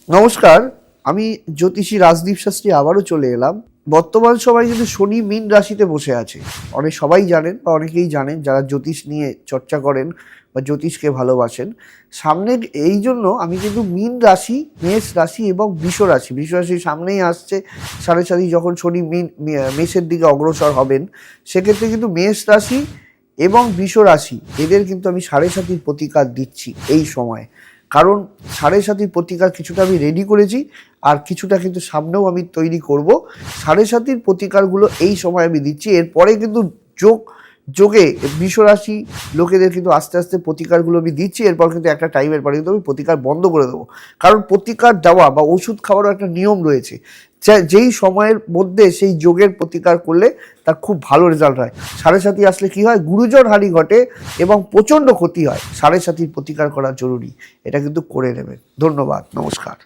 নমস্কার, আমি জ্যোতিষী রাজদীপ শাস্ত্রী আবারও চলে এলাম। বর্তমান সময় কিন্তু শনি মীন রাশিতে বসে আছে। সবাই জানেন বা অনেকেই জানেন যারা জ্যোতিষ নিয়ে চর্চা করেন বা জ্যোতিষকে ভালোবাসেন। সামনের এই জন্য আমি কিন্তু মীন রাশি, মেষ রাশি এবং বৃষ রাশি সামনেই আসছে। সাড়ে সাতি যখন শনি মেষের দিকে অগ্রসর হবেন, সেক্ষেত্রে কিন্তু মেষ রাশি এবং বৃষ রাশি এদের কিন্তু আমি সাড়ে সাতির প্রতিকার দিচ্ছি এই সময়। কারণ সাড়ে সাতির প্রতিকার কিছুটা আমি রেডি করেছি, আর কিছুটা কিন্তু সামনেও আমি তৈরি করব। সাড়ে সাতির প্রতিকারগুলো এই সময় আমি দিচ্ছি। এরপরে কিন্তু যোগে বৃষরাশি লোকেদের কিন্তু আস্তে আস্তে প্রতিকারগুলো আমি দিচ্ছি। এরপর কিন্তু একটা টাইমের পরে কিন্তু আমি প্রতিকার বন্ধ করে দেবো। কারণ প্রতিকার দেওয়া বা ওষুধ খাওয়ারও একটা নিয়ম রয়েছে, যেই সময়ের মধ্যে সেই যোগের প্রতিকার করলে তার খুব ভালো রেজাল্ট হয়। সাড়ে সাতি আসলে কি হয়, গুরুজর হানি ঘটে এবং প্রচণ্ড ক্ষতি হয়। সাড়ে সাতির প্রতিকার করা জরুরি, এটা কিন্তু করে নেবেন। ধন্যবাদ, নমস্কার।